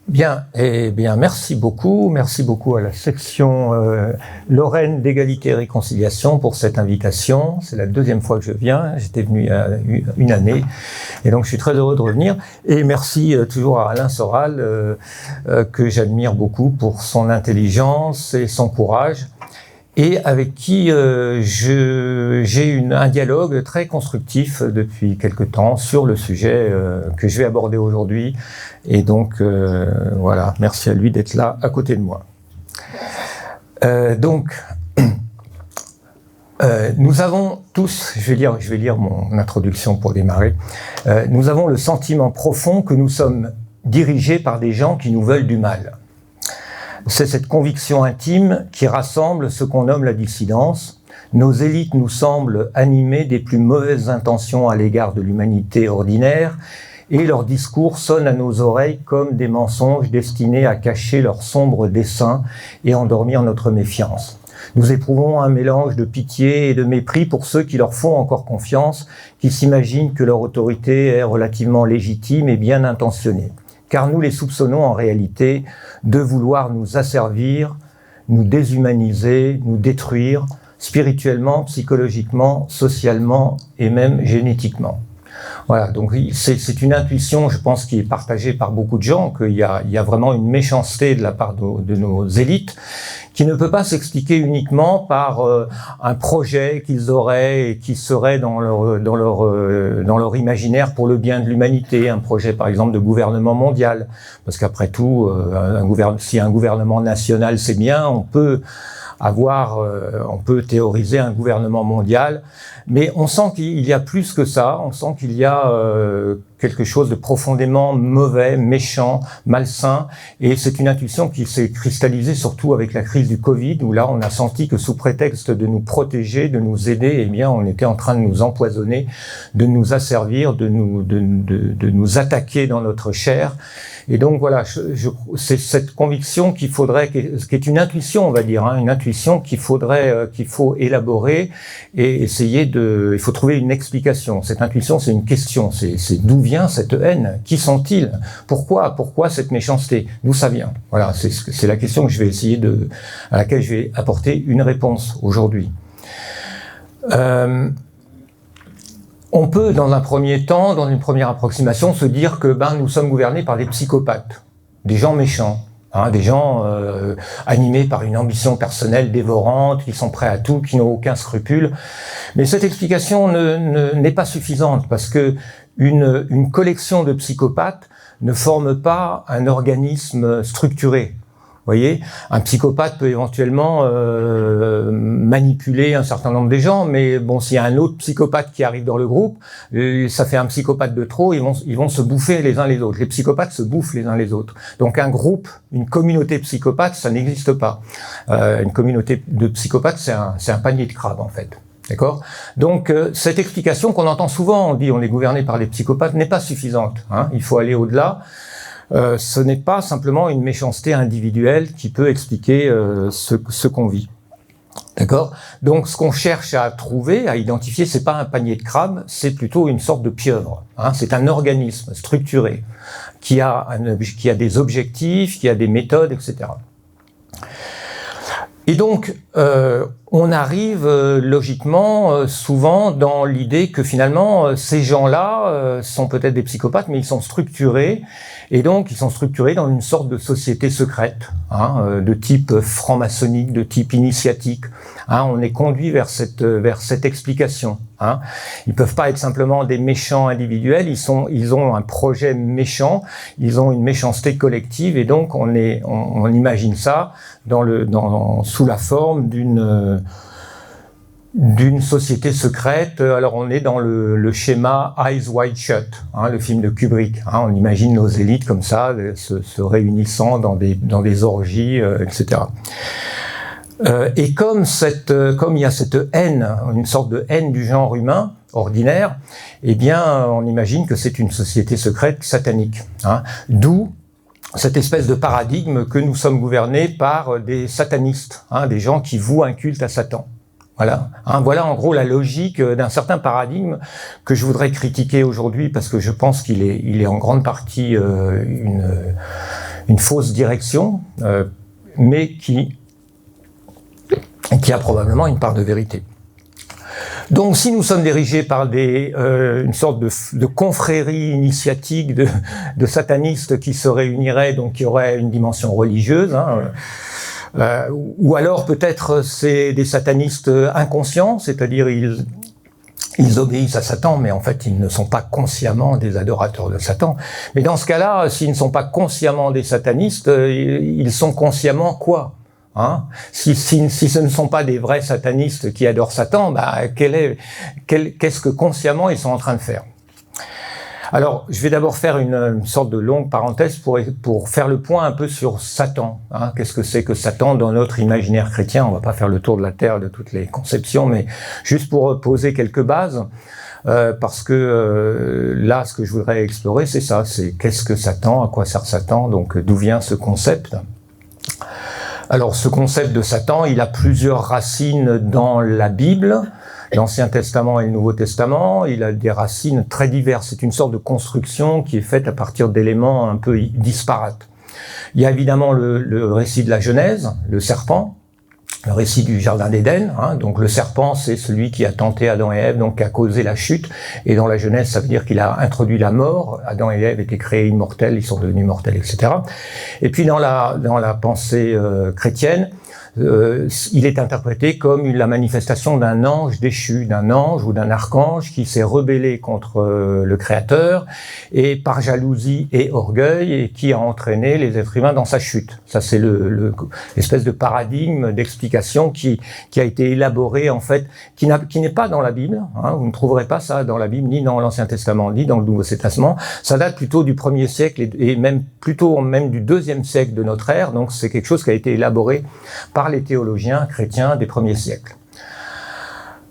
Bien, eh bien, merci beaucoup à la section Lorraine d'égalité et réconciliation pour cette invitation. C'est la deuxième fois que je viens, j'étais venu il y a une année, et donc je suis très heureux de revenir. Et merci toujours à Alain Soral, que j'admire beaucoup pour son intelligence et son courage, et avec qui j'ai un dialogue très constructif depuis quelque temps sur le sujet que je vais aborder aujourd'hui. Et donc, voilà, merci à lui d'être là à côté de moi. Nous avons tous, je vais lire mon introduction pour démarrer, nous avons le sentiment profond que nous sommes dirigés par des gens qui nous veulent du mal. C'est cette conviction intime qui rassemble ce qu'on nomme la dissidence. Nos élites nous semblent animées des plus mauvaises intentions à l'égard de l'humanité ordinaire, et leurs discours sonnent à nos oreilles comme des mensonges destinés à cacher leurs sombres desseins et endormir notre méfiance. Nous éprouvons un mélange de pitié et de mépris pour ceux qui leur font encore confiance, qui s'imaginent que leur autorité est relativement légitime et bien intentionnée. Car nous les soupçonnons en réalité de vouloir nous asservir, nous déshumaniser, nous détruire, spirituellement, psychologiquement, socialement et même génétiquement. Voilà, donc c'est une intuition, je pense, qui est partagée par beaucoup de gens, qu'il y a vraiment une méchanceté de la part de nos élites, qui ne peut pas s'expliquer uniquement par un projet qu'ils auraient et qui serait dans leur imaginaire pour le bien de l'humanité, un projet par exemple de gouvernement mondial, parce qu'après tout, si un gouvernement national c'est bien, on peut théoriser un gouvernement mondial, mais on sent qu'il y a plus que ça, on sent qu'il y a quelque chose de profondément mauvais, méchant, malsain, et c'est une intuition qui s'est cristallisée surtout avec la crise du Covid, où là on a senti que sous prétexte de nous protéger, de nous aider, eh bien on était en train de nous empoisonner, de nous asservir, de nous attaquer dans notre chair. Et donc voilà, c'est cette conviction qui est une intuition, on va dire, une intuition qu'il faut élaborer et il faut trouver une explication. Cette intuition, c'est une question, c'est d'où vient cette haine? Qui sont-ils? Pourquoi cette méchanceté? D'où ça vient? Voilà, c'est la question que à laquelle je vais apporter une réponse aujourd'hui. On peut, dans un premier temps, dans une première approximation, se dire que nous sommes gouvernés par des psychopathes, des gens méchants, des gens animés par une ambition personnelle dévorante, qui sont prêts à tout, qui n'ont aucun scrupule. Mais cette explication n'est pas suffisante, parce que une collection de psychopathes ne forme pas un organisme structuré. Vous voyez, un psychopathe peut éventuellement manipuler un certain nombre de gens, mais bon, s'il y a un autre psychopathe qui arrive dans le groupe, ça fait un psychopathe de trop, ils vont se bouffer les uns les autres. Les psychopathes se bouffent les uns les autres. Donc un groupe, une communauté psychopathe, ça n'existe pas. Une communauté de psychopathes, c'est un panier de crabes en fait. D'accord? Donc cette explication qu'on entend souvent, on dit on est gouverné par les psychopathes, n'est pas suffisante. Il faut aller au-delà. Ce n'est pas simplement une méchanceté individuelle qui peut expliquer ce qu'on vit. D'accord? Donc, ce qu'on cherche à trouver, à identifier, c'est pas un panier de crabes, c'est plutôt une sorte de pieuvre. C'est un organisme structuré qui a des objectifs, qui a des méthodes, etc. Et donc, on arrive logiquement souvent dans l'idée que finalement, ces gens-là sont peut-être des psychopathes, mais ils sont structurés, et donc ils sont structurés dans une sorte de société secrète, de type franc-maçonnique, de type initiatique. On est conduit vers cette explication. Ils peuvent pas être simplement des méchants individuels, ils ont un projet méchant, ils ont une méchanceté collective, et donc on imagine ça sous la forme d'une société secrète. Alors on est dans le schéma Eyes Wide Shut, le film de Kubrick. On imagine nos élites comme ça, se réunissant dans des orgies, etc. Et comme il y a cette haine, une sorte de haine du genre humain ordinaire, eh bien, on imagine que c'est une société secrète satanique. D'où cette espèce de paradigme que nous sommes gouvernés par des satanistes, des gens qui vouent un culte à Satan. Voilà. Voilà en gros la logique d'un certain paradigme que je voudrais critiquer aujourd'hui, parce que je pense qu'il est en grande partie une fausse direction, mais qui a probablement une part de vérité. Donc, si nous sommes dirigés par une sorte de confrérie initiatique de satanistes qui se réuniraient, donc qui auraient une dimension religieuse, ou alors peut-être c'est des satanistes inconscients, c'est-à-dire ils obéissent à Satan, mais en fait ils ne sont pas consciemment des adorateurs de Satan. Mais dans ce cas-là, s'ils ne sont pas consciemment des satanistes, ils sont consciemment quoi ? Si ce ne sont pas des vrais satanistes qui adorent Satan, qu'est-ce que consciemment ils sont en train de faire? Alors, je vais d'abord faire une sorte de longue parenthèse pour faire le point un peu sur Satan. Qu'est-ce que c'est que Satan dans notre imaginaire chrétien? On va pas faire le tour de la terre de toutes les conceptions, mais juste pour poser quelques bases. Parce que là, ce que je voudrais explorer, c'est ça, c'est qu'est-ce que Satan, à quoi sert Satan, donc d'où vient ce concept. Alors, ce concept de Satan, il a plusieurs racines dans la Bible, l'Ancien Testament et le Nouveau Testament. Il a des racines très diverses. C'est une sorte de construction qui est faite à partir d'éléments un peu disparates. Il y a évidemment le récit de la Genèse, le serpent, le récit du Jardin d'Éden. Donc, le serpent, c'est celui qui a tenté Adam et Ève, donc qui a causé la chute. Et dans la Genèse, ça veut dire qu'il a introduit la mort. Adam et Ève étaient créés immortels, ils sont devenus mortels, etc. Et puis, dans la pensée chrétienne, il est interprété comme la manifestation d'un ange déchu, d'un ange ou d'un archange qui s'est rebellé contre le Créateur et par jalousie et orgueil et qui a entraîné les êtres humains dans sa chute. Ça, c'est l'espèce de paradigme d'explication qui a été élaboré en fait, qui n'est pas dans la Bible. Vous ne trouverez pas ça dans la Bible, ni dans l'Ancien Testament, ni dans le Nouveau Testament. Ça date plutôt du 1er siècle et même plutôt du 2e siècle de notre ère. Donc, c'est quelque chose qui a été élaboré par les théologiens chrétiens des premiers siècles.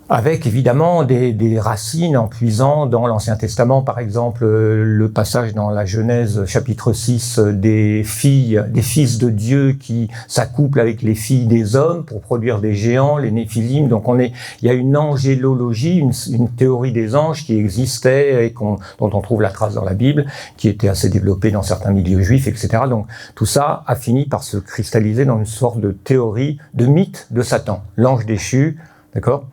Avec évidemment des racines en puisant dans l'Ancien Testament, par exemple le passage dans la Genèse chapitre 6 des fils de Dieu qui s'accouplent avec les filles des hommes pour produire des géants, les Néphilim. Donc il y a une angélologie, une théorie des anges qui existait et dont on trouve la trace dans la Bible, qui était assez développée dans certains milieux juifs, etc. Donc tout ça a fini par se cristalliser dans une sorte de théorie, de mythe de Satan, l'ange déchu, d'accord ?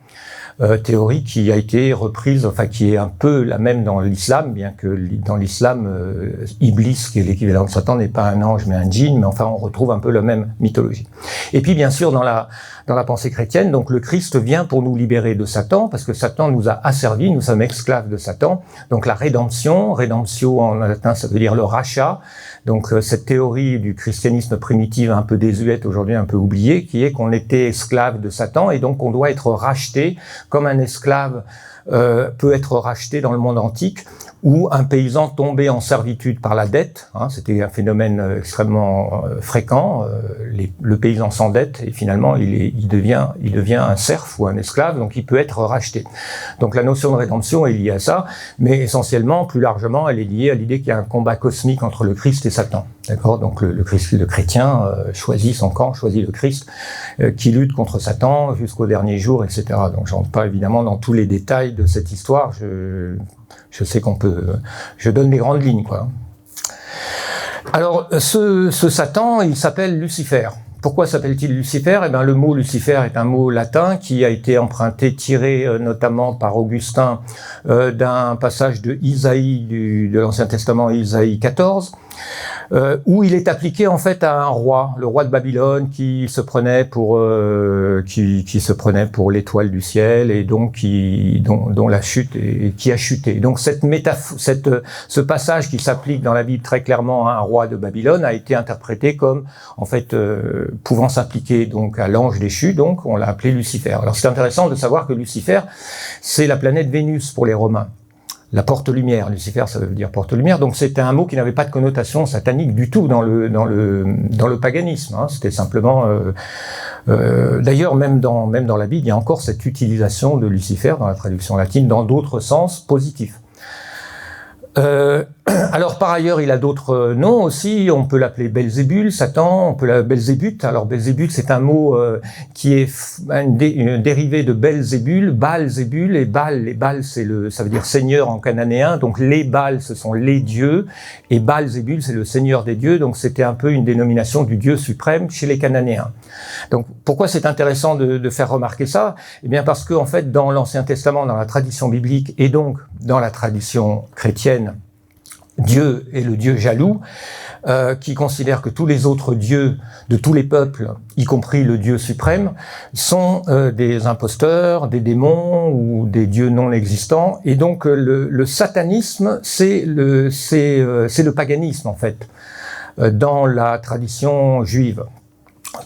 Théorie qui a été reprise, enfin qui est un peu la même dans l'islam, bien que dans l'islam, Iblis, qui est l'équivalent de Satan, n'est pas un ange mais un djinn, mais enfin on retrouve un peu la même mythologie. Et puis bien sûr dans la pensée chrétienne, donc le Christ vient pour nous libérer de Satan, parce que Satan nous a asservis, nous sommes esclaves de Satan. Donc la rédemptio en latin ça veut dire le rachat. Donc cette théorie du christianisme primitif un peu désuète, aujourd'hui un peu oubliée, qui est qu'on était esclave de Satan et donc on doit être racheté comme un esclave peut être racheté dans le monde antique, où un paysan tombé en servitude par la dette, c'était un phénomène extrêmement fréquent, le paysan s'endette et finalement il devient un serf ou un esclave, donc il peut être racheté. Donc la notion de rédemption est liée à ça, mais essentiellement, plus largement, elle est liée à l'idée qu'il y a un combat cosmique entre le Christ et Satan. D'accord ? Donc le chrétien choisit son camp, choisit le Christ, qui lutte contre Satan jusqu'au dernier jour, etc. Donc j'entre pas évidemment dans tous les détails de cette histoire, je sais je donne les grandes lignes, quoi. Alors, ce Satan, il s'appelle Lucifer. Pourquoi s'appelle-t-il Lucifer ? Eh bien, le mot Lucifer est un mot latin qui a été tiré notamment par Augustin d'un passage de Isaïe, de l'Ancien Testament, Isaïe 14, où il est appliqué en fait à un roi, le roi de Babylone, qui se prenait pour l'étoile du ciel et donc dont la chute et qui a chuté. Donc ce passage qui s'applique dans la Bible très clairement à un roi de Babylone a été interprété comme en fait pouvant s'appliquer donc à l'ange déchu, donc on l'a appelé Lucifer. Alors c'est intéressant de savoir que Lucifer, c'est la planète Vénus pour les Romains. La porte-lumière, Lucifer, ça veut dire porte-lumière, donc c'était un mot qui n'avait pas de connotation satanique du tout dans le paganisme. C'était simplement, d'ailleurs même dans la Bible, il y a encore cette utilisation de Lucifer dans la traduction latine dans d'autres sens positifs. Alors par ailleurs, il a d'autres noms aussi. On peut l'appeler Belzébul, Satan. On peut l'appeler Belzébuth. Alors Belzébuth, c'est un mot qui est une dérivé de Belzébul, Baal-Zébul et Baal. Les Baal, ça veut dire seigneur en cananéen. Donc les Baal, ce sont les dieux, et Baal-Zébul, c'est le seigneur des dieux. Donc c'était un peu une dénomination du dieu suprême chez les Cananéens. Donc pourquoi c'est intéressant de faire remarquer ça? Eh bien parce que en fait, dans l'Ancien Testament, dans la tradition biblique et donc dans la tradition chrétienne, Dieu est le Dieu jaloux, qui considère que tous les autres dieux de tous les peuples, y compris le Dieu suprême, sont des imposteurs, des démons ou des dieux non existants. Et donc le satanisme, c'est le paganisme en fait, dans la tradition juive.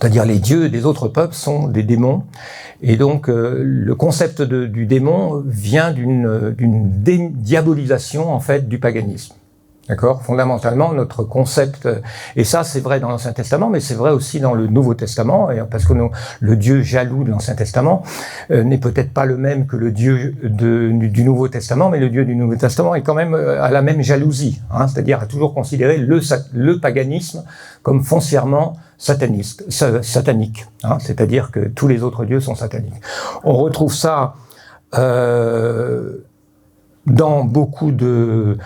C'est-à-dire les dieux des autres peuples sont des démons. Et donc le concept du démon vient d'une diabolisation en fait du paganisme. D'accord? Fondamentalement, notre concept, et ça c'est vrai dans l'Ancien Testament, mais c'est vrai aussi dans le Nouveau Testament, parce que le Dieu jaloux de l'Ancien Testament n'est peut-être pas le même que le Dieu du Nouveau Testament, mais le Dieu du Nouveau Testament est quand même à la même jalousie, hein, c'est-à-dire à toujours considérer le paganisme comme foncièrement satanique, hein, c'est-à-dire que tous les autres dieux sont sataniques. On retrouve ça dans beaucoup de...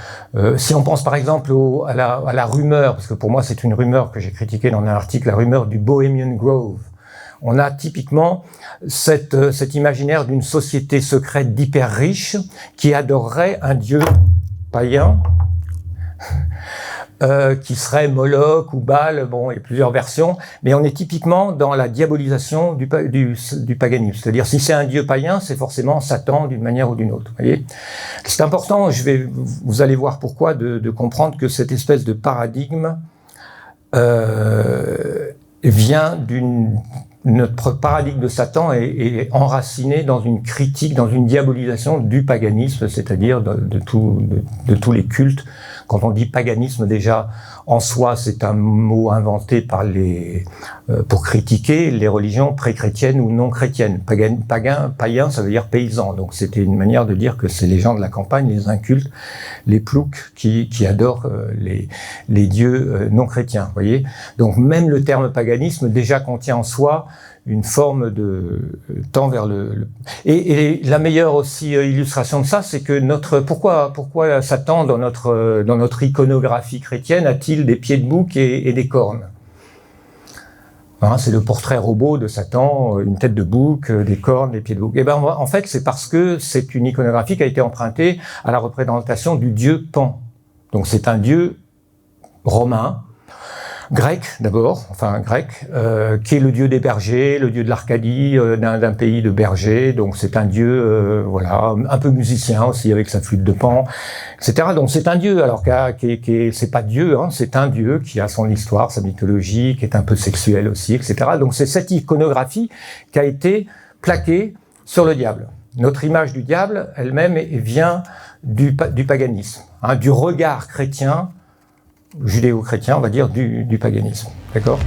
si on pense par exemple à la rumeur, parce que pour moi c'est une rumeur que j'ai critiquée dans un article, la rumeur du Bohemian Grove, on a typiquement cet imaginaire d'une société secrète d'hyper riches qui adorerait un dieu païen, qui serait Moloch ou Baal, bon, il y a plusieurs versions, mais on est typiquement dans la diabolisation du paganisme. C'est-à-dire, si c'est un dieu païen, c'est forcément Satan d'une manière ou d'une autre. Vous voyez ? C'est important, vous allez voir pourquoi, de comprendre que cette espèce de paradigme vient notre paradigme de Satan est enraciné dans une critique, dans une diabolisation du paganisme, c'est-à-dire de tous les cultes. Quand on dit paganisme, déjà, en soi, c'est un mot inventé pour critiquer les religions pré-chrétiennes ou non chrétiennes. Païen, ça veut dire paysan. Donc c'était une manière de dire que c'est les gens de la campagne, les incultes, les ploucs qui adorent les dieux non chrétiens. Vous voyez ? Donc même le terme paganisme déjà contient en soi une forme de tend vers et la meilleure aussi illustration de ça, c'est que pourquoi Satan dans notre iconographie chrétienne a-t-il des pieds de bouc et des cornes? Hein, c'est le portrait robot de Satan, une tête de bouc, des cornes, des pieds de bouc. Et ben en fait, c'est parce que c'est une iconographie qui a été empruntée à la représentation du dieu Pan. Donc c'est un dieu romain, grec d'abord, qui est le dieu des bergers, le dieu de l'Arcadie, d'un pays de bergers. Donc c'est un dieu, un peu musicien aussi avec sa flûte de Pan, etc. Donc c'est un dieu, alors c'est pas Dieu, hein, c'est un dieu qui a son histoire, sa mythologie, qui est un peu sexuel aussi, etc. Donc c'est cette iconographie qui a été plaquée sur le diable. Notre image du diable, elle-même, vient du paganisme, hein, du regard chrétien, judéo-chrétien, on va dire, du paganisme. D'accord ?